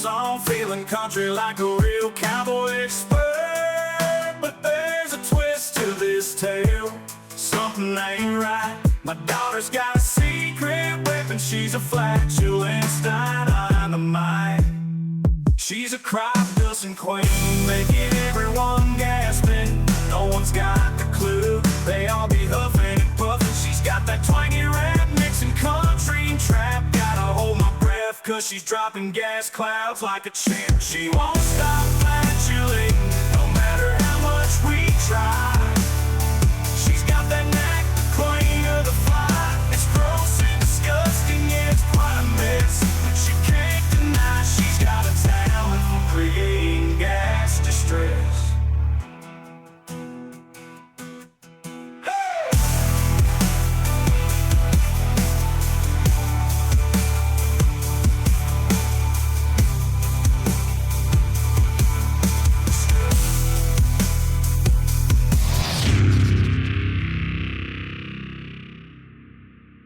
song, feeling country like a real cowboy expert. But there's a twist to this tale, something ain't right. My daughter's got a secret weapon, she's a flatulence dynamite. She's a crop dusting queen, making everyone gasping. No one's got the clue, they all be huffing and puffing. She's got that twangy rap mixing country and trap. Gotta hold my breath, cause she's dropping gas clouds like a champ. She won't stop flatulating.